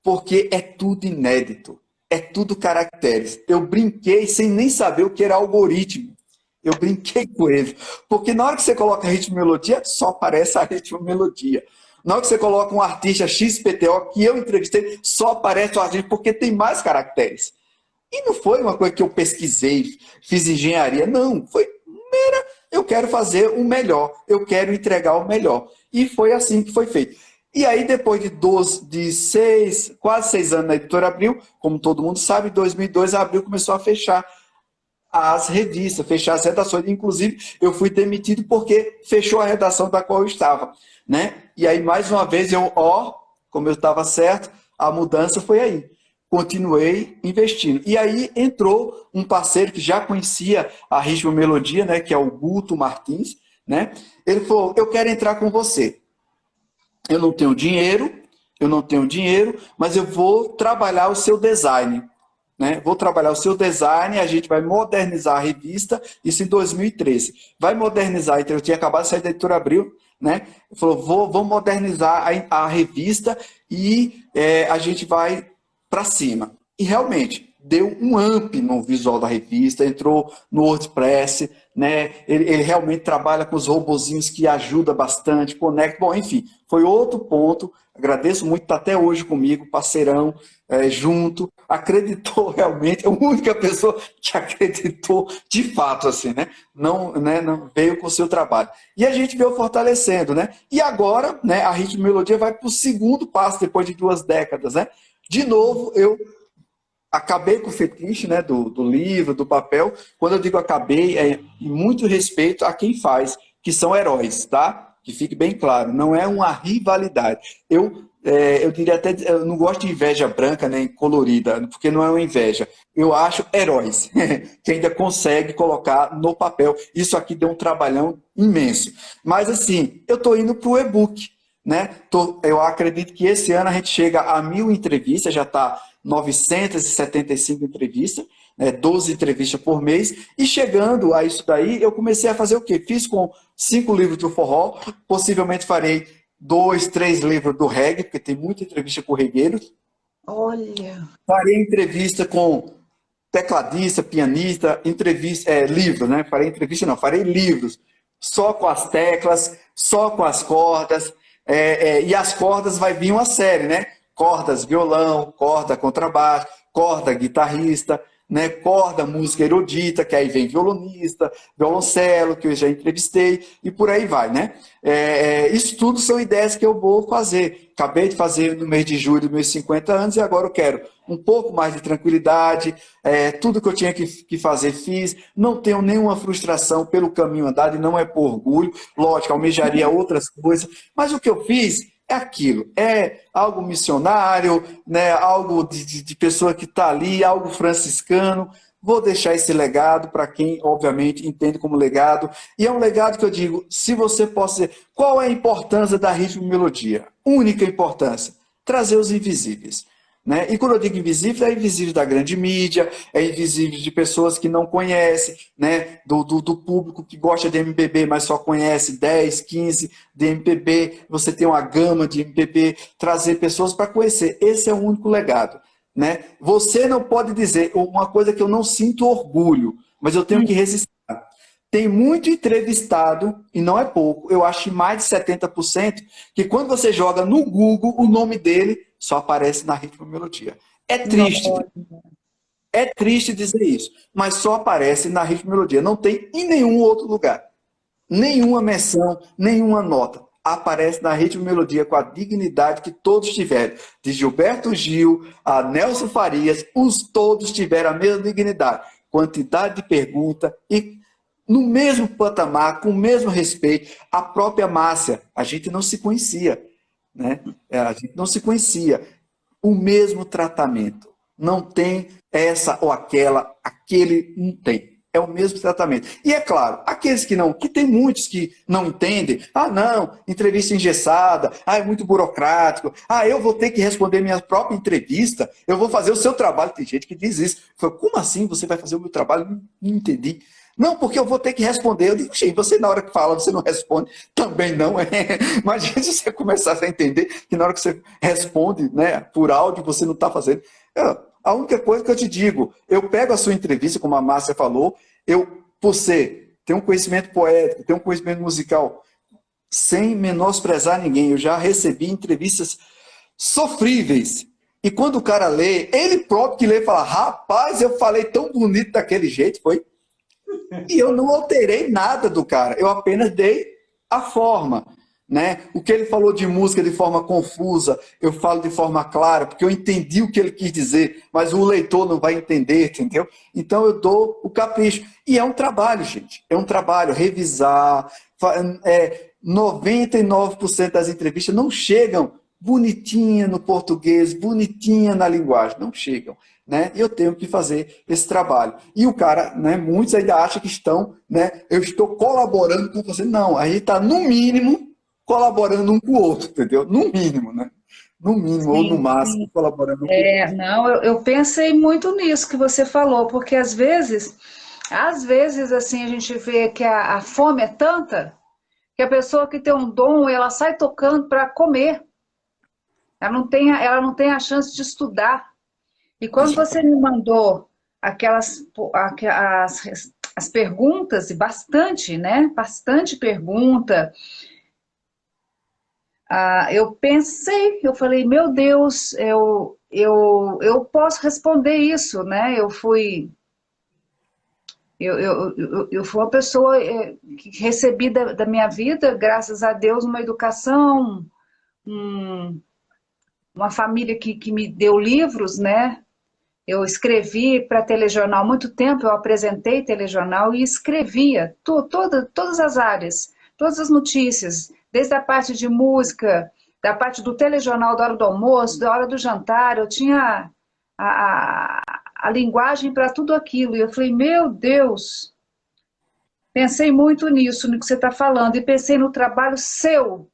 porque é tudo inédito, é tudo caracteres. Eu brinquei sem nem saber o que era algoritmo. Eu brinquei com ele. Porque na hora que você coloca ritmo e melodia, só aparece a ritmo e melodia. Na hora que você coloca um artista XPTO, que eu entrevistei, só aparece o artista, porque tem mais caracteres. E não foi uma coisa que eu pesquisei, fiz engenharia. Não, foi mera, eu quero fazer o melhor, eu quero entregar o melhor. E foi assim que foi feito. E aí, depois de quase 6 anos na Editora Abril, como todo mundo sabe, em 2002 a Abril começou a fechar as revistas, fechar as redações. Inclusive, eu fui demitido porque fechou a redação da qual eu estava, né? E aí, mais uma vez, como eu estava certo, a mudança foi aí. Continuei investindo. E aí entrou um parceiro que já conhecia a Ritmo Melodia, né? Que é o Guto Martins, né? Ele falou, eu quero entrar com você. Eu não tenho dinheiro, mas eu vou trabalhar o seu design. Né? Vou trabalhar o seu design, a gente vai modernizar a revista, isso em 2013. Vai modernizar, então eu tinha acabado de sair da Editora Abril, né? Ele falou, vou modernizar a revista e a gente vai para cima. E realmente, deu um amp no visual da revista, entrou no WordPress, né? Ele realmente trabalha com os robozinhos que ajuda bastante, conecta, bom, enfim, foi outro ponto. Agradeço muito, está até hoje comigo, parceirão, junto, acreditou realmente, é a única pessoa que acreditou de fato, assim, né? Não veio com o seu trabalho. E a gente veio fortalecendo, né? E agora, né, a Ritmo e Melodia vai para o segundo passo, depois de 2 décadas, né? De novo, eu acabei com o fetiche, né, do livro, do papel. Quando eu digo acabei, é muito respeito a quem faz, que são heróis, tá? Que fique bem claro, não é uma rivalidade. Eu diria até, eu não gosto de inveja branca nem colorida, porque não é uma inveja. Eu acho heróis, que ainda consegue colocar no papel. Isso aqui deu um trabalhão imenso. Mas assim, eu estou indo para o e-book, né? Eu acredito que esse ano a gente chega a 1000 entrevistas, já está 975 entrevistas, né, 12 entrevistas por mês, e chegando a isso daí, eu comecei a fazer o quê? Fiz com 5 livros do forró, possivelmente farei 2, 3 livros do reggae, porque tem muita entrevista com regueiros. Olha! Farei entrevista com tecladista, pianista, livros, né? Farei livros, só com as teclas, só com as cordas, e as cordas vai vir uma série, né? Cordas violão, corda contrabaixo, corda guitarrista, né? Corda música erudita, que aí vem violonista, violoncelo, que eu já entrevistei, e por aí vai, né? Isso tudo são ideias que eu vou fazer. Acabei de fazer no mês de julho dos meus 50 anos e agora eu quero um pouco mais de tranquilidade, tudo que eu tinha que fazer, fiz. Não tenho nenhuma frustração pelo caminho andado e não é por orgulho. Lógico, almejaria outras coisas, mas o que eu fiz é aquilo, é algo missionário, né? Algo de pessoa que está ali, algo franciscano. Vou deixar esse legado para quem, obviamente, entende como legado. E é um legado que eu digo, se você pode dizer, qual é a importância da Ritmo e Melodia? Única importância, trazer os invisíveis. Né? E quando eu digo invisível, é invisível da grande mídia, é invisível de pessoas que não conhecem, né? do público que gosta de MPB, mas só conhece 10, 15 de MPB. Você tem uma gama de MPB, trazer pessoas para conhecer. Esse é o único legado. Né? Você não pode dizer uma coisa que eu não sinto orgulho, mas eu tenho que resistir. Tem muito entrevistado, e não é pouco, eu acho que mais de 70%, que quando você joga no Google, o nome dele só aparece na Ritmo e Melodia. É triste. É triste dizer isso, mas só aparece na Ritmo e Melodia. Não tem em nenhum outro lugar. Nenhuma menção, nenhuma nota. Aparece na Ritmo e Melodia com a dignidade que todos tiveram. De Gilberto Gil a Nelson Farias, todos tiveram a mesma dignidade. Quantidade de pergunta e no mesmo patamar, com o mesmo respeito. A própria Márcia, a gente não se conhecia, né? A gente não se conhecia. O mesmo tratamento. Não tem essa ou aquela, aquele não tem. É o mesmo tratamento. E é claro, aqueles que não, que tem muitos que não entendem, não, entrevista engessada, é muito burocrático, eu vou ter que responder minha própria entrevista, eu vou fazer o seu trabalho. Tem gente que diz isso. Eu falo, como assim você vai fazer o meu trabalho? Não entendi. Não, porque eu vou ter que responder. Eu digo, gente, você na hora que fala, você não responde, também não é. Imagina se você começasse a entender que na hora que você responde, né, por áudio, você não está fazendo. A única coisa que eu te digo, eu pego a sua entrevista, como a Márcia falou, você tem um conhecimento poético, tem um conhecimento musical, sem menosprezar ninguém. Eu já recebi entrevistas sofríveis. E quando o cara lê, ele próprio que lê fala, rapaz, eu falei tão bonito daquele jeito, foi? E eu não alterei nada do cara, eu apenas dei a forma, né? O que ele falou de música de forma confusa, eu falo de forma clara, porque eu entendi o que ele quis dizer, mas o leitor não vai entender, entendeu? Então eu dou o capricho. E é um trabalho, gente, é um trabalho, revisar. 99% das entrevistas não chegam bonitinha no português, bonitinha na linguagem, não chegam. Né? E eu tenho que fazer esse trabalho. E o cara, né, muitos ainda acham que estão, né, eu estou colaborando com você. Não, a gente está, no mínimo, colaborando um com o outro, entendeu? No mínimo, né? No mínimo, sim, ou no máximo, sim, colaborando um com o outro. Não, eu pensei muito nisso que você falou, porque às vezes, assim, a gente vê que a fome é tanta que a pessoa que tem um dom, ela sai tocando para comer. Ela não tem a chance de estudar. E quando você me mandou as perguntas, e bastante, né? Bastante pergunta, eu pensei, eu falei, meu Deus, eu posso responder isso, né? Eu fui uma pessoa que recebi da minha vida, graças a Deus, uma educação, uma família que me deu livros, né? Eu escrevi para telejornal há muito tempo, eu apresentei telejornal e escrevia todas as áreas, todas as notícias, desde a parte de música, da parte do telejornal da hora do almoço, da hora do jantar, eu tinha a linguagem para tudo aquilo. E eu falei, meu Deus, pensei muito nisso, no que você está falando, e pensei no trabalho seu,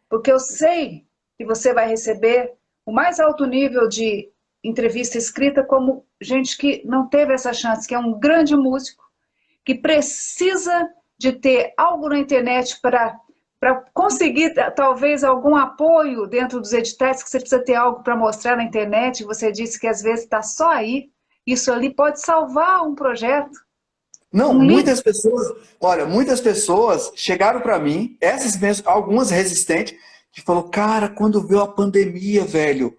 porque eu sei que você vai receber o mais alto nível de entrevista escrita como gente que não teve essa chance, que é um grande músico, que precisa de ter algo na internet para conseguir talvez algum apoio dentro dos editais, que você precisa ter algo para mostrar na internet. Você disse que às vezes está só aí, isso ali pode salvar um projeto. Não, muitas pessoas chegaram para mim, essas mesmo, algumas resistentes, que falou, cara, quando veio a pandemia, velho,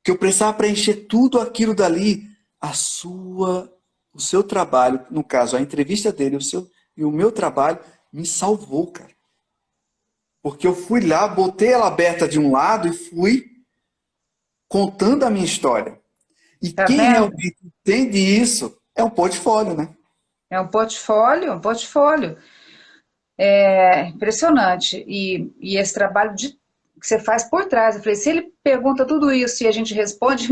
que eu precisava preencher tudo aquilo dali, o seu trabalho, no caso, a entrevista dele, e o meu trabalho, me salvou, cara. Porque eu fui lá, botei ela aberta de um lado e fui contando a minha história. E quem realmente entende isso é um portfólio, né? É um portfólio. É impressionante. E esse trabalho que você faz por trás. Eu falei, se ele pergunta tudo isso e a gente responde,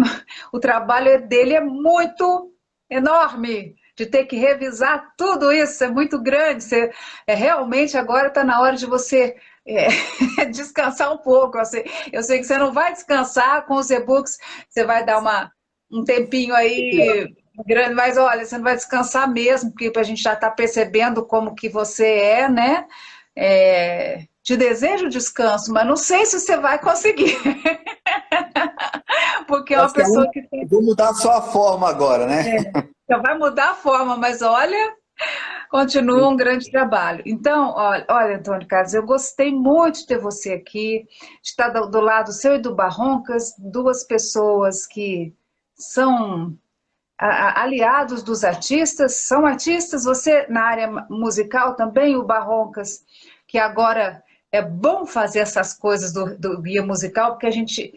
o trabalho dele é muito enorme, de ter que revisar tudo isso, é muito grande. Realmente agora está na hora de você descansar um pouco. Eu sei que você não vai descansar com os e-books, você vai dar um tempinho aí grande, mas olha, você não vai descansar mesmo, porque a gente já está percebendo como que você é, né? Te desejo descanso, mas não sei se você vai conseguir. Porque é uma pessoa que tem... Vou mudar só a forma agora, né? Já vai mudar a forma, mas olha, continua um grande trabalho. Então, olha, Antônio Carlos, eu gostei muito de ter você aqui, de estar do lado seu e do Barroncas, duas pessoas que são aliados dos artistas, são artistas, você na área musical também, o Barroncas, que agora é bom fazer essas coisas do guia musical, porque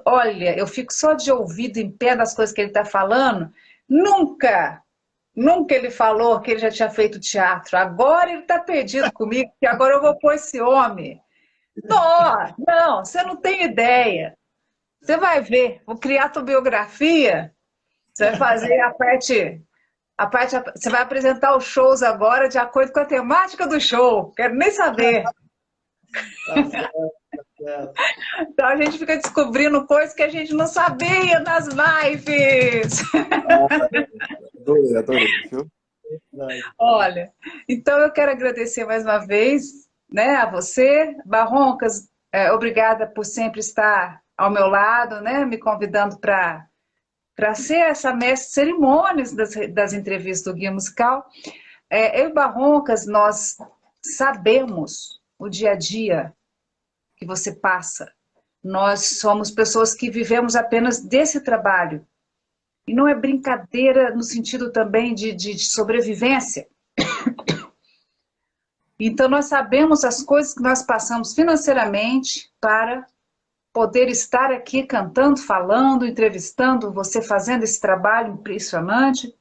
olha, eu fico só de ouvido em pé das coisas que ele está falando, nunca ele falou que ele já tinha feito teatro, agora ele está perdido comigo, que agora eu vou pôr esse homem. Não, você não tem ideia. Você vai ver, vou criar tua biografia, você vai fazer você vai apresentar os shows agora de acordo com a temática do show. Quero nem saber. Tá certo, tá certo. Então a gente fica descobrindo coisas que a gente não sabia nas lives. Adorei, viu? Olha, então eu quero agradecer mais uma vez, né, a você, Barroncas, obrigada por sempre estar ao meu lado, né, me convidando para ser essa mestre de cerimônias das entrevistas do Guia Musical. Eu e Barroncas, nós sabemos o dia a dia que você passa. Nós somos pessoas que vivemos apenas desse trabalho. E não é brincadeira no sentido também de sobrevivência. Então, nós sabemos as coisas que nós passamos financeiramente para poder estar aqui cantando, falando, entrevistando, você fazendo esse trabalho impressionante.